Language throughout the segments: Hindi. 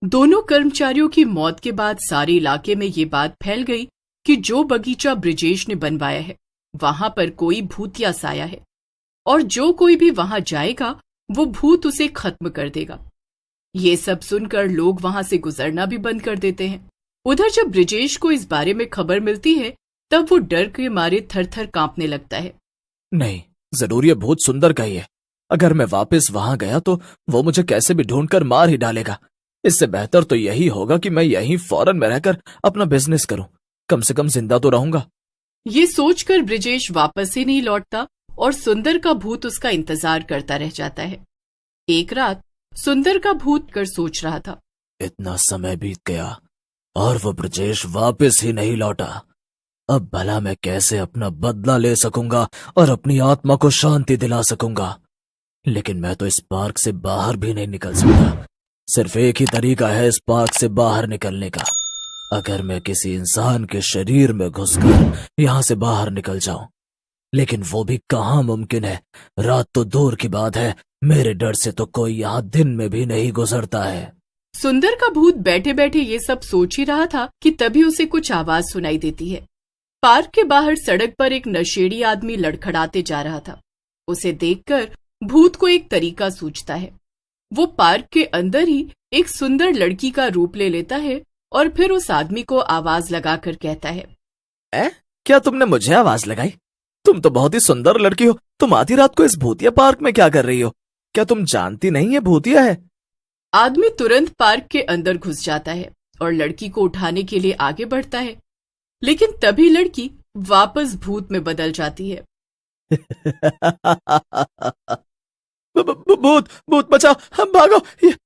दोनों कर्मचारियों की मौत के बाद सारे इलाके में ये बात फैल गई कि जो बगीचा ब्रिजेश ने बनवाया है वहां पर कोई भूत या साया है, और जो कोई भी वहां जाएगा वो भूत उसे खत्म कर देगा। ये सब सुनकर लोग वहां से गुजरना भी बंद कर देते हैं। उधर जब ब्रिजेश को इस बारे में खबर मिलती है तब वो डर के मारे थर थर कांपने लगता है। नहीं, जरूर ये भूत सुंदर का ही है। अगर मैं वापस वहां गया तो वो मुझे कैसे भी ढूंढकर मार ही डालेगा। इससे बेहतर तो यही होगा कि मैं यहीं फॉरेन में रहकर अपना बिजनेस करूं, कम से कम जिंदा तो रहूंगा। ये सोचकर ब्रिजेश वापस ही नहीं लौटता और सुंदर का भूत उसका इंतजार करता रह जाता है। एक रात सुंदर का भूत कर सोच रहा था, इतना समय बीत गया और वो ब्रिजेश वापस ही नहीं लौटा। अब भला मैं कैसे अपना बदला ले सकूंगा और अपनी आत्मा को शांति दिला सकूंगा। लेकिन मैं तो इस पार्क से बाहर भी नहीं निकल सकता। सिर्फ एक ही तरीका है इस पार्क से बाहर निकलने का। अगर मैं किसी इंसान के शरीर में घुसकर यहाँ से बाहर निकल जाऊं, लेकिन वो भी कहाँ मुमकिन है। रात तो दूर की बात है, मेरे डर से तो कोई यहाँ दिन में भी नहीं गुजरता है। सुंदर का भूत बैठे बैठे ये सब सोच ही रहा था कि तभी उसे कुछ आवाज सुनाई देती है। पार्क के बाहर सड़क पर एक नशेड़ी आदमी लड़खड़ाते जा रहा था। उसे देखकर भूत को एक तरीका सूझता है। वो पार्क के अंदर ही एक सुंदर लड़की का रूप ले लेता है और फिर उस आदमी को आवाज लगाकर कहता है, क्या तुमने मुझे आवाज लगाई? तुम तो बहुत ही सुंदर लड़की हो। तुम आधी रात को इस भूतिया पार्क में क्या कर रही हो? क्या तुम जानती नहीं ये भूतिया है? आदमी तुरंत पार्क के अंदर घुस जाता है और लड़की को उठाने के लिए आगे बढ़ता है, लेकिन तभी लड़की वापस भूत में बदल जाती है। भूत भूत बचाओ, हम भागो।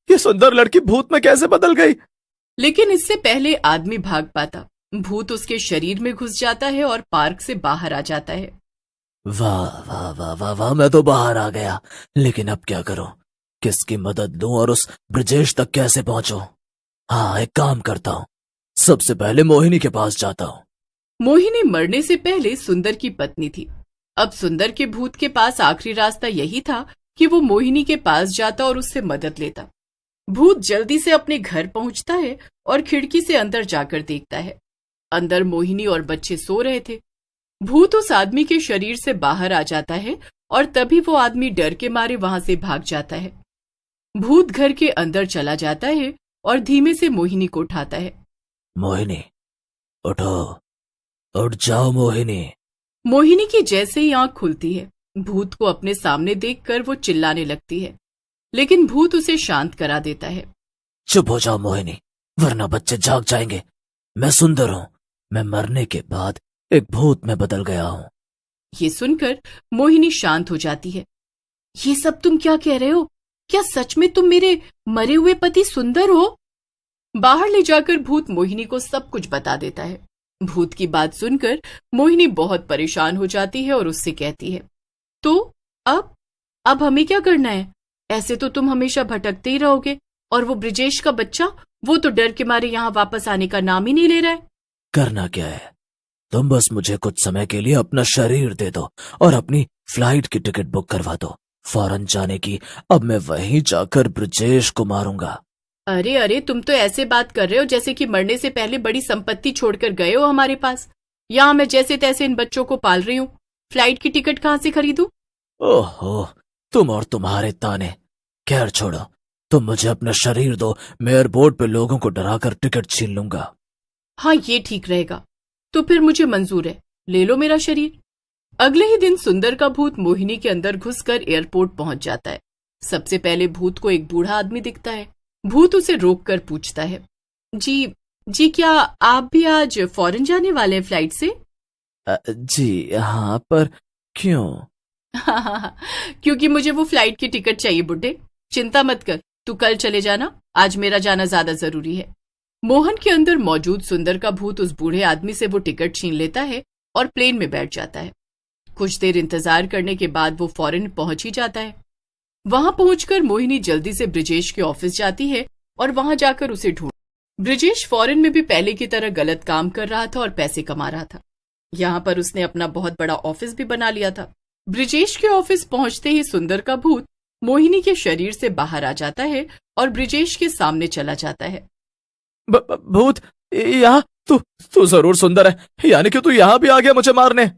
ये सुंदर लड़की भूत में कैसे बदल गई? लेकिन इससे पहले आदमी भाग पाता, भूत उसके शरीर में घुस जाता है और पार्क से बाहर आ जाता है। वाह वाह वाह वाह वाह, मैं तो बाहर आ गया। लेकिन अब क्या करूं? किसकी मदद लूं और उस ब्रिजेश तक कैसे पहुंचूं? हाँ, एक काम करता हूं, सबसे पहले मोहिनी के पास जाता हूं। मोहिनी मरने से पहले सुंदर की पत्नी थी। अब सुंदर के भूत के पास आखिरी रास्ता यही था कि वो मोहिनी के पास जाता और उससे मदद लेता। भूत जल्दी से अपने घर पहुंचता है और खिड़की से अंदर जाकर देखता है। अंदर मोहिनी और बच्चे सो रहे थे। भूत उस आदमी के शरीर से बाहर आ जाता है और तभी वो आदमी डर के मारे वहां से भाग जाता है। भूत घर के अंदर चला जाता है और धीमे से मोहिनी को उठाता है। मोहिनी, उठो, उठ जाओ मोहिनी। मोहिनी की जैसे ही आंख खुलती है, भूत को अपने सामने देखकर वो चिल्लाने लगती है, लेकिन भूत उसे शांत करा देता है। चुप हो जाओ मोहिनी, वरना बच्चे जाग जाएंगे। मैं सुंदर हूं, मैं मरने के बाद एक भूत में बदल गया हूं। ये सुनकर मोहिनी शांत हो जाती है। ये सब तुम क्या कह रहे हो? क्या सच में तुम मेरे मरे हुए पति सुंदर हो? बाहर ले जाकर भूत मोहिनी को सब कुछ बता देता है। भूत की बात सुनकर मोहिनी बहुत परेशान हो जाती है और उससे कहती है, तो अब हमें क्या करना है? ऐसे तो तुम हमेशा भटकते ही रहोगे, और वो ब्रिजेश का बच्चा, वो तो डर के मारे यहाँ वापस आने का नाम ही नहीं ले रहा है। करना क्या है? तुम बस मुझे कुछ समय के लिए अपना शरीर दे दो और अपनी फ्लाइट की टिकट बुक करवा दो फौरन जाने की। अब मैं वहीं जाकर ब्रिजेश को मारूंगा। अरे अरे, तुम तो ऐसे बात कर रहे हो जैसे कि मरने से पहले बड़ी संपत्ति छोड़कर गए हो हमारे पास। यहाँ मैं जैसे तैसे इन बच्चों को पाल रही हूँ, फ्लाइट की टिकट कहाँ से खरीदूं? ओहो, तुम और तुम्हारे ताने। खैर छोड़ो, तुम मुझे अपना शरीर दो, मैं एयरपोर्ट पे लोगों को डराकर टिकट छीन लूंगा। हाँ, ये ठीक रहेगा, तो फिर मुझे मंजूर है, ले लो मेरा शरीर। अगले ही दिन सुंदर का भूत मोहिनी के अंदर घुसकर एयरपोर्ट पहुंच जाता है। सबसे पहले भूत को एक बूढ़ा आदमी दिखता है। भूत उसे रोककर पूछता है, जी क्या आप भी आज फॉरेन जाने वाले हैं फ्लाइट से? जी हाँ, पर क्यों? क्योंकि मुझे वो फ्लाइट की टिकट चाहिए बुड्ढे। चिंता मत कर, तू कल चले जाना, आज मेरा जाना ज्यादा जरूरी है। मोहन के अंदर मौजूद सुंदर का भूत उस बूढ़े आदमी से वो टिकट छीन लेता है और प्लेन में बैठ जाता है। कुछ देर इंतजार करने के बाद वो फॉरेन पहुंच ही जाता है। वहां पहुंचकर मोहिनी जल्दी से ब्रिजेश के ऑफिस जाती है और वहां जाकर उसे ढूंढ। ब्रिजेश फॉरेन में भी पहले की तरह गलत काम कर रहा था और पैसे कमा रहा था। यहाँ पर उसने अपना बहुत बड़ा ऑफिस भी बना लिया था। ब्रिजेश के ऑफिस पहुंचते ही सुंदर का भूत मोहिनी के शरीर से बाहर आ जाता है और ब्रिजेश के सामने चला जाता है। भूत, यहाँ तू जरूर सुंदर है, यानी कि तू यहाँ भी आ गया मुझे मारने।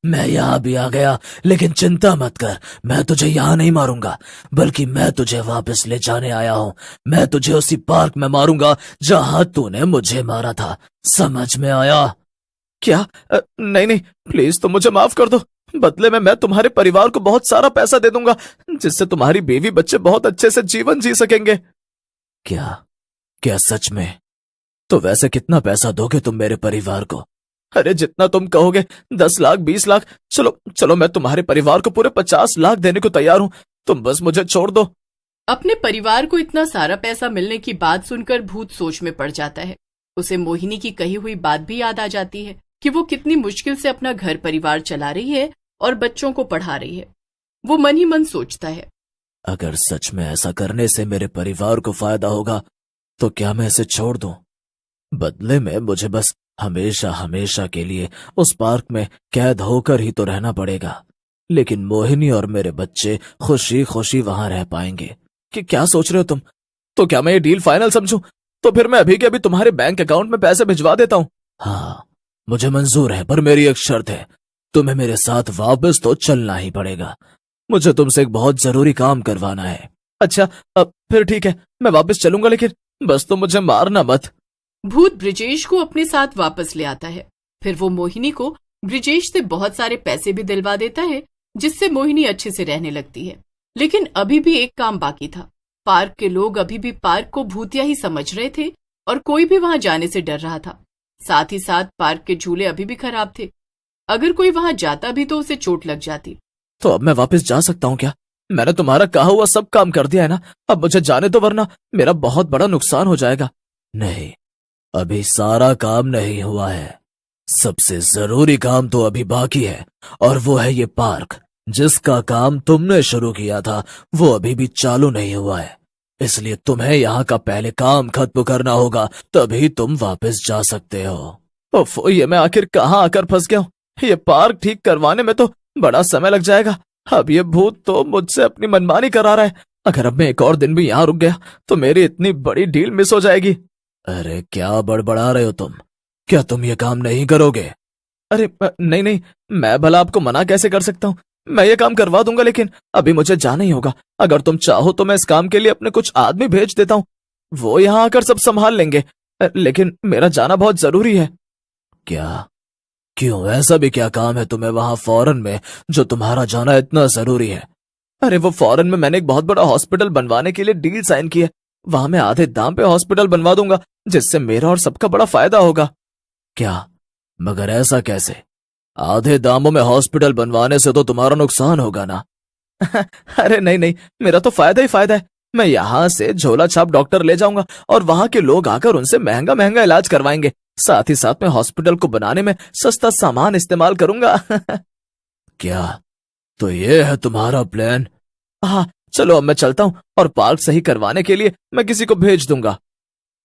मैं यहाँ भी आ गया, लेकिन चिंता मत कर, मैं तुझे यहाँ नहीं मारूंगा, बल्कि मैं तुझे वापस ले जाने आया हूँ। मैं तुझे उसी पार्क में मारूंगा जहाँ तूने मुझे मारा था, समझ में आया? क्या? नहीं, प्लीज तुम मुझे माफ कर दो। बदले में मैं तुम्हारे परिवार को बहुत सारा पैसा दे दूंगा, जिससे तुम्हारी बीवी बच्चे बहुत अच्छे से जीवन जी सकेंगे। क्या सच में? तो वैसे कितना पैसा दोगे तुम मेरे परिवार को? अरे जितना तुम कहोगे, 10 लाख, 20 लाख, चलो मैं तुम्हारे परिवार को पूरे 50 लाख देने को तैयार हूँ, तुम बस मुझे छोड़ दो। अपने परिवार को इतना सारा पैसा मिलने की बात सुनकर भूत सोच में पड़ जाता है। उसे मोहिनी की कही हुई बात भी याद आ जाती है कि वो कितनी मुश्किल से अपना घर परिवार चला रही है और बच्चों को पढ़ा रही है। वो मन ही मन सोचता है, अगर सच में ऐसा करने से मेरे परिवार को फायदा होगा तो क्या मैं इसे छोड़ दूं? बदले में मुझे बस हमेशा हमेशा के लिए उस पार्क में कैद होकर ही तो रहना पड़ेगा, लेकिन मोहिनी और मेरे बच्चे खुशी खुशी वहां रह पाएंगे। कि क्या सोच रहे हो तुम? तो क्या मैं ये डील फाइनल समझूं? तो फिर मैं अभी के अभी तुम्हारे बैंक अकाउंट में पैसे भिजवा देता हूँ। हाँ, मुझे मंजूर है, पर मेरी एक शर्त है, तुम्हें मेरे साथ वापस तो चलना ही पड़ेगा। मुझे तुमसे एक बहुत जरूरी काम करवाना है। अच्छा, अब फिर ठीक है, मैं वापस चलूंगा, लेकिन बस तुम मुझे मारना मत। भूत ब्रिजेश को अपने साथ वापस ले आता है। फिर वो मोहिनी को ब्रिजेश से बहुत सारे पैसे भी दिलवा देता है, जिससे मोहिनी अच्छे से रहने लगती है। लेकिन अभी भी एक काम बाकी था। पार्क के लोग अभी भी पार्क को भूतिया ही समझ रहे थे और कोई भी वहां जाने से डर रहा था। साथ ही साथ पार्क के झूले अभी भी खराब थे। अगर कोई वहां जाता भी तो उसे चोट लग जाती। तो अब मैं वापस जा सकता हूँ क्या? मैंने तुम्हारा कहा हुआ सब काम कर दिया है ना, अब मुझे जाने दो, वरना मेरा बहुत बड़ा नुकसान हो जाएगा। नहीं, अभी सारा काम नहीं हुआ है। सबसे जरूरी काम तो अभी बाकी है, और वो है ये पार्क, जिसका काम तुमने शुरू किया था वो अभी भी चालू नहीं हुआ है। इसलिए तुम्हें यहाँ का पहले काम खत्म करना होगा, तभी तुम वापस जा सकते हो। ओफ, ये मैं आखिर कहाँ आकर फंस गया हूँ? ये पार्क ठीक करवाने में तो बड़ा समय लग जाएगा। अब ये भूत तो मुझसे अपनी मनमानी करा रहा है। अगर अब मैं एक और दिन भी यहाँ रुक गया तो मेरी इतनी बड़ी डील मिस हो जाएगी। अरे क्या बड़बड़ा रहे हो तुम? क्या तुम ये काम नहीं करोगे? अरे नहीं, मैं भला आपको मना कैसे कर सकता हूँ? मैं ये काम करवा दूंगा, लेकिन अभी मुझे जाना ही होगा। अगर तुम चाहो तो मैं इस काम के लिए अपने कुछ आदमी भेज देता हूँ, वो यहाँ आकर सब संभाल लेंगे, लेकिन मेरा जाना बहुत जरूरी है। क्या? क्यों, ऐसा भी क्या काम है तुम्हें वहां फॉरेन में जो तुम्हारा जाना इतना जरूरी है? अरे वो फॉरेन में मैंने एक बहुत बड़ा हॉस्पिटल बनवाने के लिए डील साइन की है। वहां मैं आधे दाम पे हॉस्पिटल बनवा दूंगा, जिससे मेरा और सबका बड़ा फायदा होगा। क्या? मगर ऐसा कैसे? आधे दामों में हॉस्पिटल बनवाने से तो तुम्हारा नुकसान होगा ना? अरे नहीं, मेरा तो फायदा ही फायदा है। मैं यहाँ से झोला छाप डॉक्टर ले जाऊंगा और वहां के लोग आकर उनसे महंगा महंगा इलाज करवाएंगे। साथ ही साथ मैं हॉस्पिटल को बनाने में सस्ता सामान इस्तेमाल करूंगा। क्या? तो ये है तुम्हारा प्लान? हाँ, चलो अब मैं चलता हूँ, और पार्क सही करवाने के लिए मैं किसी को भेज दूंगा।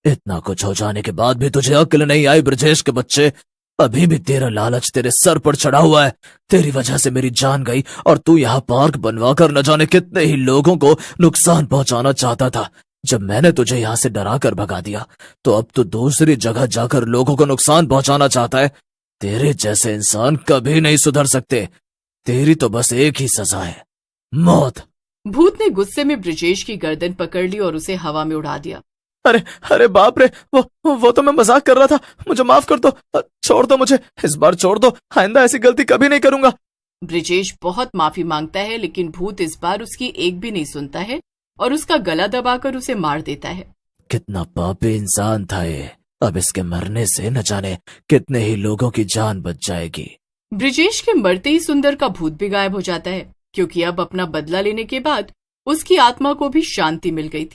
इतना कुछ हो जाने के बाद भी तुझे अक्ल नहीं आई ब्रजेश के बच्चे? अभी भी तेरा लालच तेरे सर पर चढ़ा हुआ है। तेरी वजह से मेरी जान गई, और तू यहाँ पार्क बनवाकर न जाने कितने ही लोगों को नुकसान पहुंचाना चाहता था। जब मैंने तुझे यहाँ से डरा कर भगा दिया, तो अब तू दूसरी जगह जाकर लोगों को नुकसान पहुंचाना चाहता है। तेरे जैसे इंसान कभी नहीं सुधर सकते। तेरी तो बस एक ही सजा है, मौत। भूत ने गुस्से में ब्रिजेश की गर्दन पकड़ ली और उसे हवा में उड़ा दिया। अरे बाप रे, वो तो मैं मजाक कर रहा था। मुझे माफ कर दो, छोड़ दो मुझे, इस बार छोड़ दो, आइंदा ऐसी गलती कभी नहीं करूंगा। ब्रिजेश बहुत माफी मांगता है, लेकिन भूत इस बार उसकी एक भी नहीं सुनता है और उसका गला दबाकर उसे मार देता है। कितना पापी इंसान था ये। अब इसके मरने से न जाने कितने ही लोगों की जान बच जाएगी। ब्रिजेश के मरते ही सुंदर का भूत भी गायब हो जाता है, क्योंकि अब अपना बदला लेने के बाद उसकी आत्मा को भी शांति मिल गई थी।